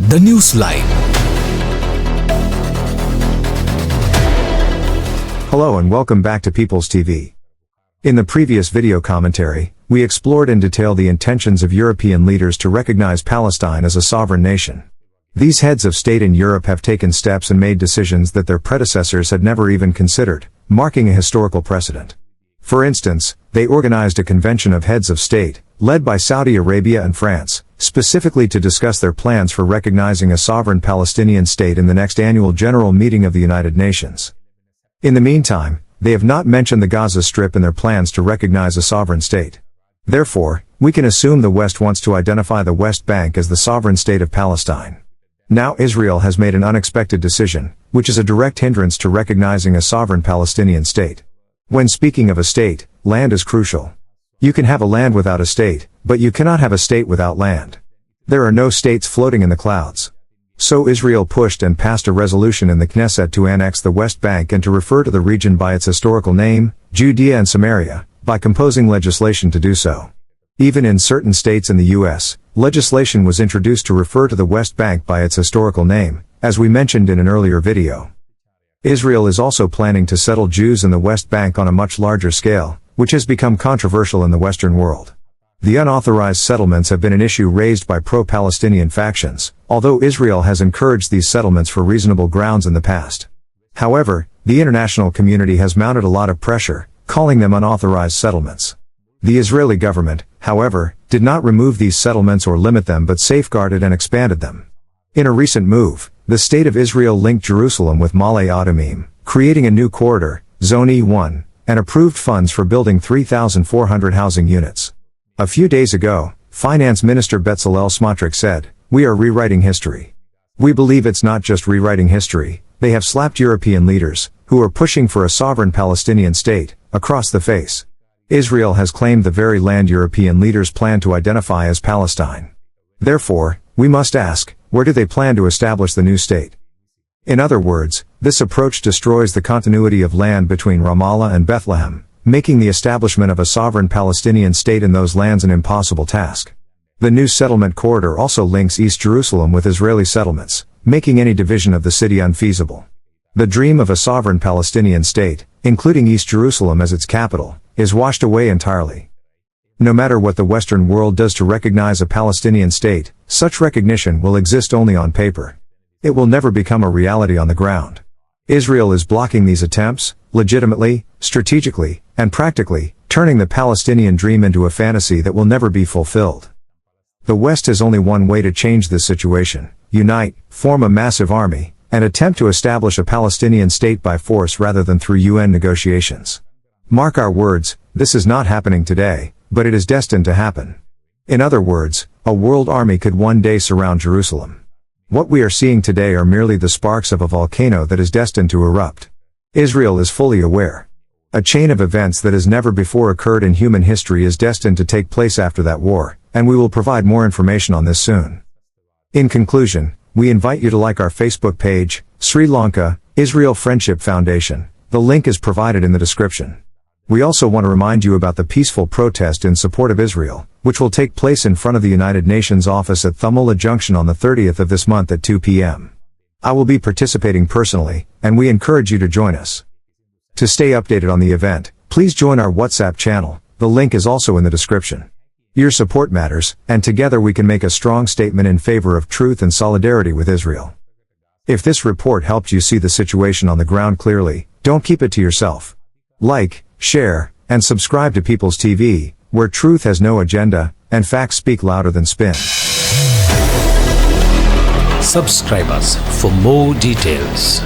The News Line. Hello and welcome back to People's TV. In the previous video commentary, we explored in detail the intentions of European leaders to recognize Palestine as a sovereign nation. These heads of state in Europe have taken steps and made decisions that their predecessors had never even considered, marking a historical precedent. For instance, they organized a convention of heads of state, led by Saudi Arabia and France, specifically to discuss their plans for recognizing a sovereign Palestinian state in the next annual General Meeting of the United Nations. In the meantime, they have not mentioned the Gaza Strip in their plans to recognize a sovereign state. Therefore, we can assume the West wants to identify the West Bank as the sovereign state of Palestine. Now Israel has made an unexpected decision, which is a direct hindrance to recognizing a sovereign Palestinian state. When speaking of a state, land is crucial. You can have a land without a state, but you cannot have a state without land. There are no states floating in the clouds. So Israel pushed and passed a resolution in the Knesset to annex the West Bank and to refer to the region by its historical name, Judea and Samaria, by composing legislation to do so. Even in certain states in the U.S., legislation was introduced to refer to the West Bank by its historical name, as we mentioned in an earlier video. Israel is also planning to settle Jews in the West Bank on a much larger scale, which has become controversial in the Western world. The unauthorized settlements have been an issue raised by pro-Palestinian factions, although Israel has encouraged these settlements for reasonable grounds in the past. However, the international community has mounted a lot of pressure, calling them unauthorized settlements. The Israeli government, however, did not remove these settlements or limit them but safeguarded and expanded them. In a recent move, the State of Israel linked Jerusalem with Ma'ale Adumim, creating a new corridor, Zone E1, and approved funds for building 3,400 housing units. A few days ago, Finance Minister Bezalel Smotrich said, "We are rewriting history. We believe it's not just rewriting history, they have slapped European leaders, who are pushing for a sovereign Palestinian state, across the face." Israel has claimed the very land European leaders plan to identify as Palestine. Therefore, we must ask, where do they plan to establish the new state? In other words, this approach destroys the continuity of land between Ramallah and Bethlehem, making the establishment of a sovereign Palestinian state in those lands an impossible task. The new settlement corridor also links East Jerusalem with Israeli settlements, making any division of the city unfeasible. The dream of a sovereign Palestinian state, including East Jerusalem as its capital, is washed away entirely. No matter what the Western world does to recognize a Palestinian state, such recognition will exist only on paper. It will never become a reality on the ground. Israel is blocking these attempts, legitimately, strategically, and practically, turning the Palestinian dream into a fantasy that will never be fulfilled. The West has only one way to change this situation: unite, form a massive army, and attempt to establish a Palestinian state by force rather than through UN negotiations. Mark our words, this is not happening today, but it is destined to happen. In other words, a world army could one day surround Jerusalem. What we are seeing today are merely the sparks of a volcano that is destined to erupt. Israel is fully aware. A chain of events that has never before occurred in human history is destined to take place after that war, and we will provide more information on this soon. In conclusion, we invite you to like our Facebook page, Sri Lanka, Israel Friendship Foundation. The link is provided in the description. We also want to remind you about the peaceful protest in support of Israel, which will take place in front of the United Nations office at Thummulla Junction on the 30th of this month at 2 p.m. I will be participating personally, and we encourage you to join us. To stay updated on the event, please join our WhatsApp channel. The link is also in the description. Your support matters, and together we can make a strong statement in favor of truth and solidarity with Israel. If this report helped you see the situation on the ground clearly, don't keep it to yourself. Like, share, and subscribe to People's TV, where truth has no agenda, and facts speak louder than spin. Subscribe us for more details.